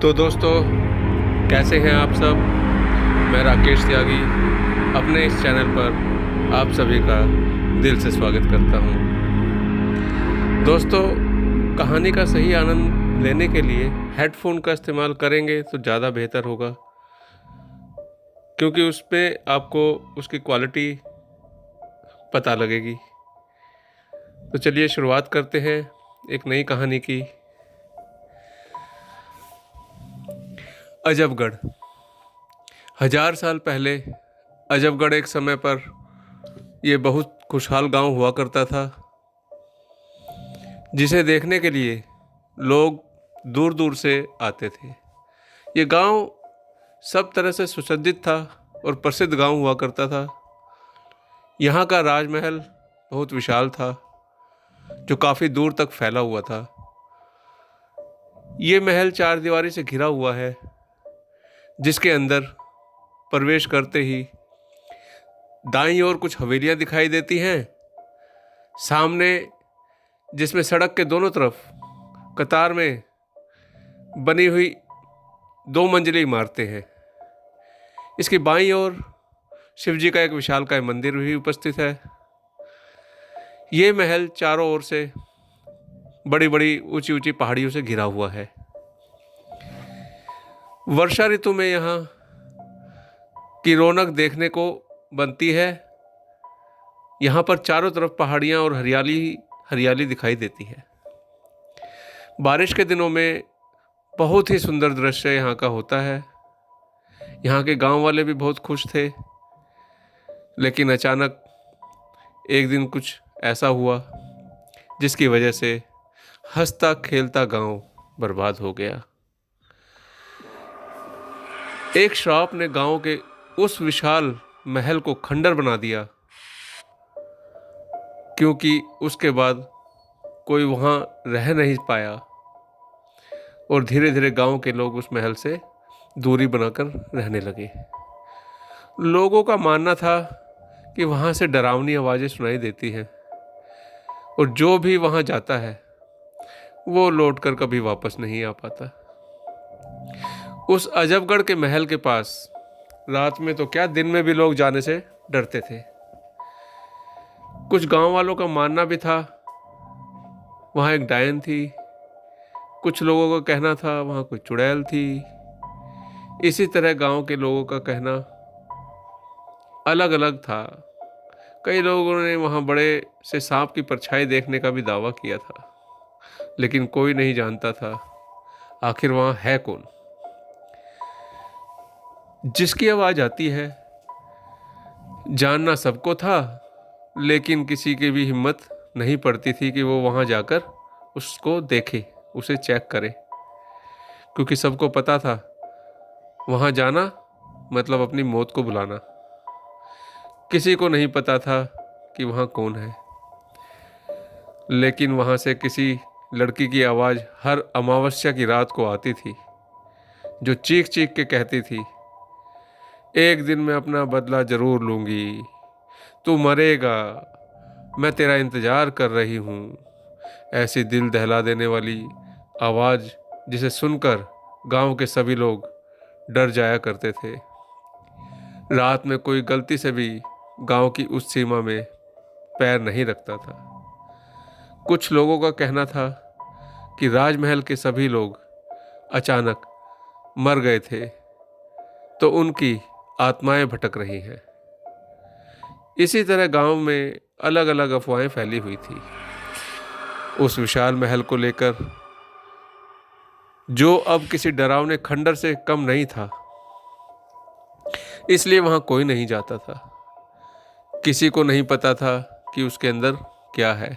तो दोस्तों, कैसे हैं आप सब। मैं राकेश त्यागी अपने इस चैनल पर आप सभी का दिल से स्वागत करता हूं। दोस्तों, कहानी का सही आनंद लेने के लिए हेडफोन का इस्तेमाल करेंगे तो ज़्यादा बेहतर होगा, क्योंकि उस पर आपको उसकी क्वालिटी पता लगेगी। तो चलिए शुरुआत करते हैं एक नई कहानी की। अजबगढ़। 1000 साल पहले अजबगढ़ एक समय पर ये बहुत खुशहाल गांव हुआ करता था, जिसे देखने के लिए लोग दूर दूर से आते थे। ये गांव सब तरह से सुसज्जित था और प्रसिद्ध गांव हुआ करता था। यहाँ का राजमहल बहुत विशाल था, जो काफ़ी दूर तक फैला हुआ था। ये महल 4 दीवारी से घिरा हुआ है, जिसके अंदर प्रवेश करते ही दाईं ओर कुछ हवेलियां दिखाई देती हैं। सामने, जिसमें सड़क के दोनों तरफ कतार में बनी हुई 2 मंजिली इमारतें हैं। इसकी बाईं ओर शिवजी का एक विशालकाय मंदिर भी उपस्थित है। ये महल चारों ओर से बड़ी बड़ी ऊंची ऊंची पहाड़ियों से घिरा हुआ है। वर्षा ऋतु में यहाँ की रौनक देखने को बनती है। यहाँ पर चारों तरफ पहाड़ियाँ और हरियाली हरियाली दिखाई देती है। बारिश के दिनों में बहुत ही सुंदर दृश्य यहाँ का होता है। यहाँ के गांव वाले भी बहुत खुश थे, लेकिन अचानक एक दिन कुछ ऐसा हुआ जिसकी वजह से हंसता खेलता गांव बर्बाद हो गया। एक श्राप ने गांव के उस विशाल महल को खंडर बना दिया, क्योंकि उसके बाद कोई वहाँ रह नहीं पाया और धीरे धीरे गांव के लोग उस महल से दूरी बनाकर रहने लगे। लोगों का मानना था कि वहाँ से डरावनी आवाज़ें सुनाई देती हैं और जो भी वहाँ जाता है वो लौटकर कभी वापस नहीं आ पाता। उस अजबगढ़ के महल के पास रात में तो क्या, दिन में भी लोग जाने से डरते थे। कुछ गांव वालों का मानना भी था वहाँ एक डायन थी। कुछ लोगों का कहना था वहाँ कोई चुड़ैल थी। इसी तरह गांव के लोगों का कहना अलग अलग था। कई लोगों ने वहाँ बड़े से सांप की परछाई देखने का भी दावा किया था, लेकिन कोई नहीं जानता था आखिर वहाँ है कौन। जिसकी आवाज़ आती है जानना सबको था, लेकिन किसी की भी हिम्मत नहीं पड़ती थी कि वो वहाँ जाकर उसको देखे, उसे चेक करे, क्योंकि सबको पता था वहाँ जाना मतलब अपनी मौत को बुलाना। किसी को नहीं पता था कि वहाँ कौन है, लेकिन वहाँ से किसी लड़की की आवाज़ हर अमावस्या की रात को आती थी, जो चीख चीख के कहती थी, एक दिन मैं अपना बदला ज़रूर लूँगी, तू मरेगा, मैं तेरा इंतज़ार कर रही हूँ। ऐसी दिल दहला देने वाली आवाज़ जिसे सुनकर गांव के सभी लोग डर जाया करते थे। रात में कोई गलती से भी गांव की उस सीमा में पैर नहीं रखता था। कुछ लोगों का कहना था कि राजमहल के सभी लोग अचानक मर गए थे, तो उनकी आत्माएं भटक रही हैं। इसी तरह गांव में अलग अलग अफवाहें फैली हुई थी उस विशाल महल को लेकर, जो अब किसी डरावने खंडर से कम नहीं था। इसलिए वहां कोई नहीं जाता था। किसी को नहीं पता था कि उसके अंदर क्या है।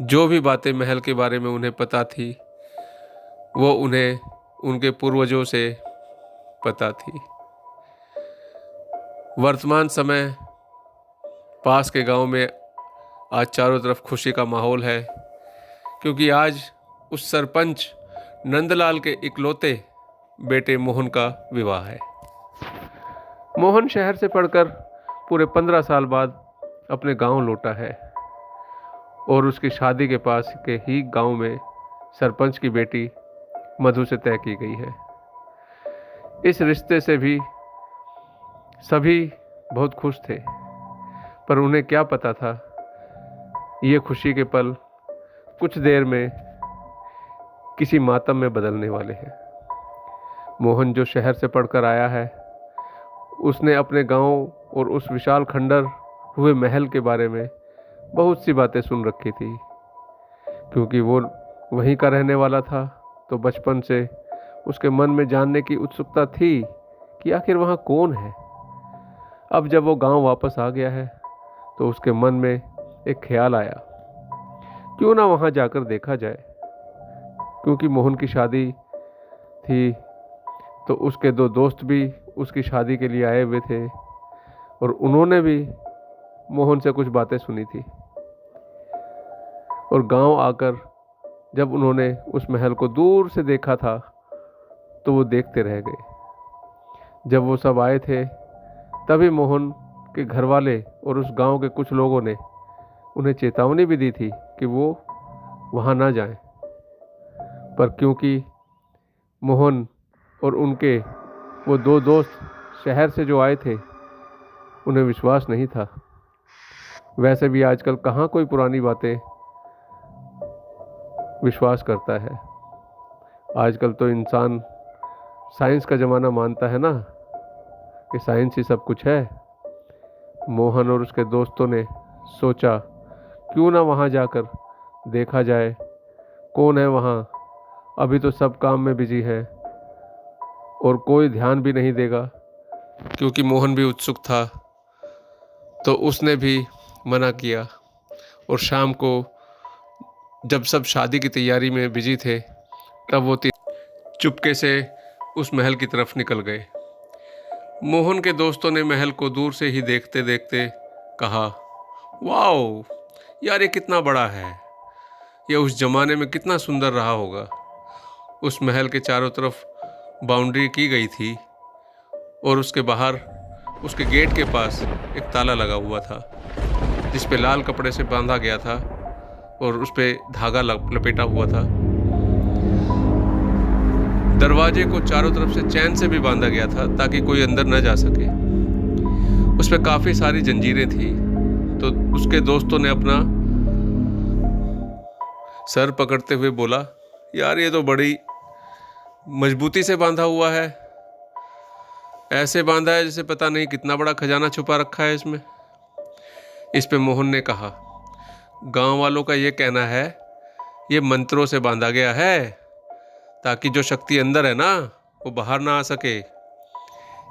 जो भी बातें महल के बारे में उन्हें पता थी, वो उन्हें उनके पूर्वजों से पता थी। वर्तमान समय पास के गांव में आज चारों तरफ खुशी का माहौल है, क्योंकि आज उस सरपंच नंदलाल के इकलौते बेटे मोहन का विवाह है। मोहन शहर से पढ़कर पूरे 15 साल बाद अपने गांव लौटा है और उसकी शादी के पास के ही गांव में सरपंच की बेटी मधु से तय की गई है। इस रिश्ते से भी सभी बहुत खुश थे, पर उन्हें क्या पता था ये खुशी के पल कुछ देर में किसी मातम में बदलने वाले हैं। मोहन जो शहर से पढ़कर आया है, उसने अपने गांव और उस विशाल खंडर हुए महल के बारे में बहुत सी बातें सुन रखी थी। क्योंकि वो वहीं का रहने वाला था, तो बचपन से उसके मन में जानने की उत्सुकता थी कि आखिर वहाँ कौन है। अब जब वो गांव वापस आ गया है, तो उसके मन में एक ख्याल आया, क्यों ना वहाँ जाकर देखा जाए। क्योंकि मोहन की शादी थी, तो उसके दो दोस्त भी उसकी शादी के लिए आए हुए थे और उन्होंने भी मोहन से कुछ बातें सुनी थी। और गांव आकर जब उन्होंने उस महल को दूर से देखा था, तो वो देखते रह गए। जब वो सब आए थे, तभी मोहन के घर वाले और उस गांव के कुछ लोगों ने उन्हें चेतावनी भी दी थी कि वो वहाँ ना जाएं। पर क्योंकि मोहन और उनके वो दो दोस्त शहर से जो आए थे, उन्हें विश्वास नहीं था। वैसे भी आजकल कहाँ कोई पुरानी बातें विश्वास करता है। आजकल तो इंसान साइंस का ज़माना मानता है ना, कि साइंस ही सब कुछ है। मोहन और उसके दोस्तों ने सोचा, क्यों ना वहाँ जाकर देखा जाए कौन है वहाँ। अभी तो सब काम में बिजी है और कोई ध्यान भी नहीं देगा। क्योंकि मोहन भी उत्सुक था, तो उसने भी मना किया। और शाम को जब सब शादी की तैयारी में बिजी थे, तब वो चुपके से उस महल की तरफ निकल गए। मोहन के दोस्तों ने महल को दूर से ही देखते देखते कहा, वाओ यार, ये कितना बड़ा है। ये उस जमाने में कितना सुंदर रहा होगा। उस महल के चारों तरफ बाउंड्री की गई थी और उसके बाहर उसके गेट के पास एक ताला लगा हुआ था, जिस पे लाल कपड़े से बांधा गया था और उस पे धागा लपेटा हुआ था। दरवाजे को चारों तरफ से चैन से भी बांधा गया था ताकि कोई अंदर न जा सके। उस पे काफ़ी सारी जंजीरें थी। तो उसके दोस्तों ने अपना सर पकड़ते हुए बोला, यार ये तो बड़ी मजबूती से बांधा हुआ है। ऐसे बांधा है जैसे पता नहीं कितना बड़ा खजाना छुपा रखा है इसमें। इस पे मोहन ने कहा, गांव वालों का ये कहना है ये मंत्रों से बांधा गया है, ताकि जो शक्ति अंदर है ना, वो बाहर ना आ सके।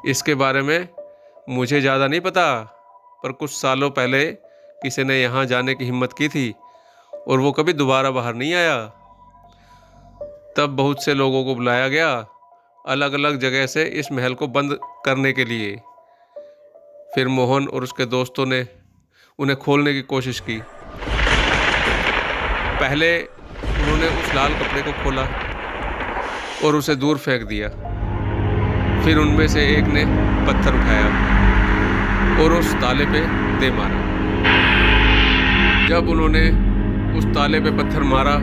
इसके बारे में मुझे ज़्यादा नहीं पता, पर कुछ सालों पहले किसी ने यहाँ जाने की हिम्मत की थी और वो कभी दोबारा बाहर नहीं आया। तब बहुत से लोगों को बुलाया गया अलग अलग जगह से इस महल को बंद करने के लिए। फिर मोहन और उसके दोस्तों ने उन्हें खोलने की कोशिश की। पहले उन्होंने उस लाल कपड़े को खोला और उसे दूर फेंक दिया। फिर उनमें से एक ने पत्थर उठाया और उस ताले पे दे मारा। जब उन्होंने उस ताले पे पत्थर मारा,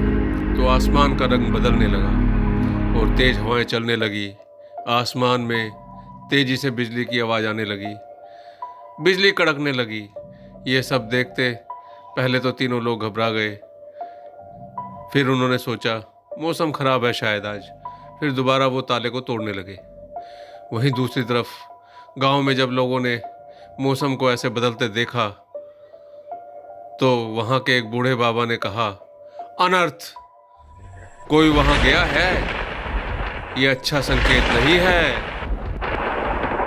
तो आसमान का रंग बदलने लगा और तेज हवाएं चलने लगी। आसमान में तेजी से बिजली की आवाज़ आने लगी, बिजली कड़कने लगी। ये सब देखते पहले तो तीनों लोग घबरा गए। फिर उन्होंने सोचा, मौसम ख़राब है शायद आज। फिर दोबारा वो ताले को तोड़ने लगे। वहीं दूसरी तरफ गांव में जब लोगों ने मौसम को ऐसे बदलते देखा, तो वहाँ के एक बूढ़े बाबा ने कहा, अनर्थ, कोई वहाँ गया है, ये अच्छा संकेत नहीं है।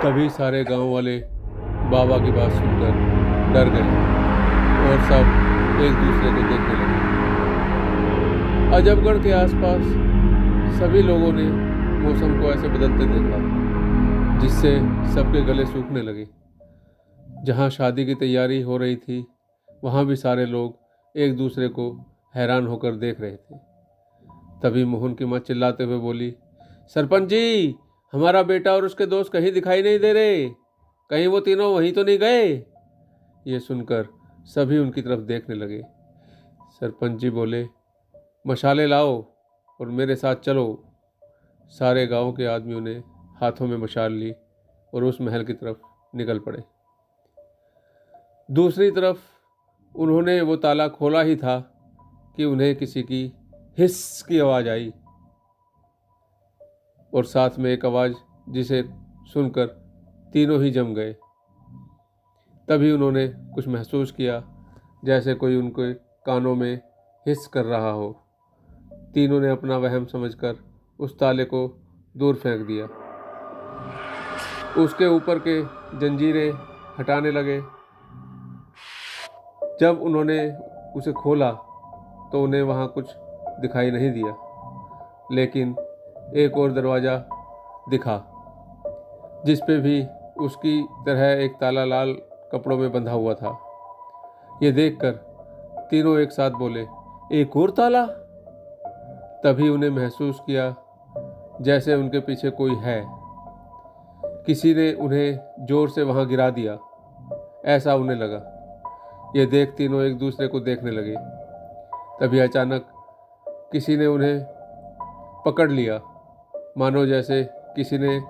तभी सारे गांव वाले बाबा की बात सुनकर डर गए और सब एक दूसरे को देखने लगे। अजबगढ़ के आसपास सभी लोगों ने मौसम को ऐसे बदलते देखा, जिससे सबके गले सूखने लगे। जहाँ शादी की तैयारी हो रही थी, वहाँ भी सारे लोग एक दूसरे को हैरान होकर देख रहे थे। तभी मोहन की माँ चिल्लाते हुए बोली, सरपंच जी, हमारा बेटा और उसके दोस्त कहीं दिखाई नहीं दे रहे। कहीं वो तीनों वहीं तो नहीं गए? ये सुनकर सभी उनकी तरफ देखने लगे। सरपंच जी बोले, मशाले लाओ और मेरे साथ चलो। सारे गांव के आदमियों ने हाथों में मशाल ली और उस महल की तरफ निकल पड़े। दूसरी तरफ उन्होंने वो ताला खोला ही था कि उन्हें किसी की हिस्स की आवाज़ आई और साथ में एक आवाज़ जिसे सुनकर तीनों ही जम गए। तभी उन्होंने कुछ महसूस किया जैसे कोई उनके कानों में हिस्स कर रहा हो। तीनों ने अपना वहम समझकर उस ताले को दूर फेंक दिया। उसके ऊपर के जंजीरें हटाने लगे। जब उन्होंने उसे खोला तो उन्हें वहाँ कुछ दिखाई नहीं दिया, लेकिन एक और दरवाज़ा दिखा जिस पे भी उसकी तरह एक ताला लाल कपड़ों में बंधा हुआ था। ये देखकर तीनों एक साथ बोले, एक और ताला। तभी उन्हें महसूस किया जैसे उनके पीछे कोई है। किसी ने उन्हें जोर से वहाँ गिरा दिया, ऐसा उन्हें लगा। ये देख तीनों एक दूसरे को देखने लगे। तभी अचानक किसी ने उन्हें पकड़ लिया, मानो जैसे किसी ने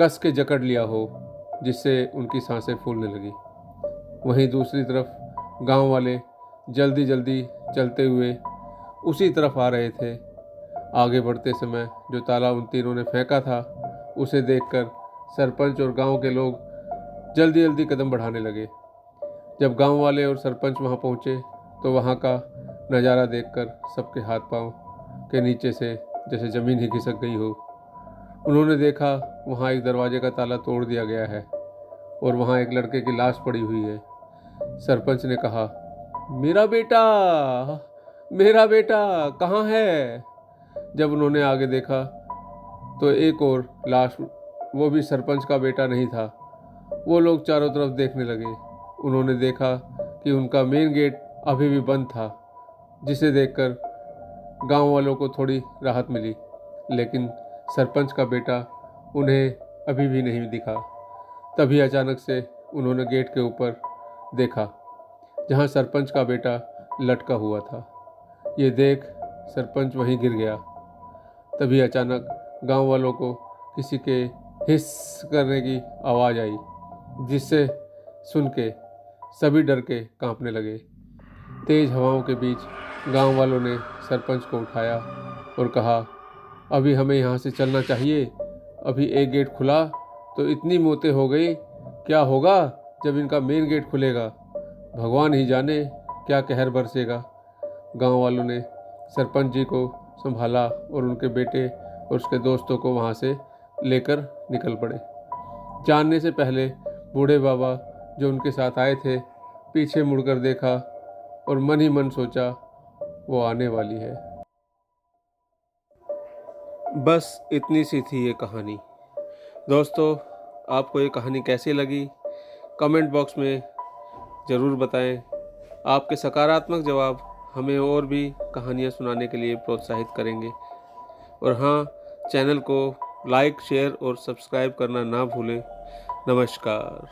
कस के जकड़ लिया हो, जिससे उनकी सांसें फूलने लगी। वहीं दूसरी तरफ गांव वाले जल्दी जल्दी चलते हुए उसी तरफ आ रहे थे। आगे बढ़ते समय जो ताला उन तीनों ने फेंका था उसे देखकर सरपंच और गांव के लोग जल्दी जल्दी कदम बढ़ाने लगे। जब गांव वाले और सरपंच वहां पहुंचे तो वहां का नज़ारा देखकर सबके हाथ पांव के नीचे से जैसे ज़मीन ही खिसक गई हो। उन्होंने देखा वहां एक दरवाजे का ताला तोड़ दिया गया है और वहां एक लड़के की लाश पड़ी हुई है। सरपंच ने कहा, मेरा बेटा कहाँ है? जब उन्होंने आगे देखा तो एक और लाश, वो भी सरपंच का बेटा नहीं था। वो लोग चारों तरफ देखने लगे। उन्होंने देखा कि उनका मेन गेट अभी भी बंद था, जिसे देखकर गांव वालों को थोड़ी राहत मिली, लेकिन सरपंच का बेटा उन्हें अभी भी नहीं दिखा। तभी अचानक से उन्होंने गेट के ऊपर देखा जहां सरपंच का बेटा लटका हुआ था। ये देख सरपंच वहीं गिर गया। तभी अचानक गांव वालों को किसी के हिस्स करने की आवाज़ आई, जिससे सुन के सभी डर के कांपने लगे। तेज हवाओं के बीच गांव वालों ने सरपंच को उठाया और कहा, अभी हमें यहाँ से चलना चाहिए। अभी एक गेट खुला तो इतनी मौतें हो गई, क्या होगा जब इनका मेन गेट खुलेगा? भगवान ही जाने क्या कहर बरसेगा। गांव वालों ने सरपंच जी को संभाला और उनके बेटे और उसके दोस्तों को वहाँ से लेकर निकल पड़े। जानने से पहले बूढ़े बाबा जो उनके साथ आए थे पीछे मुड़कर देखा और मन ही मन सोचा, वो आने वाली है। बस इतनी सी थी ये कहानी। दोस्तों, आपको ये कहानी कैसी लगी कमेंट बॉक्स में ज़रूर बताएं। आपके सकारात्मक जवाब हमें और भी कहानियाँ सुनाने के लिए प्रोत्साहित करेंगे। और हाँ, चैनल को लाइक, शेयर और सब्सक्राइब करना ना भूलें। नमस्कार।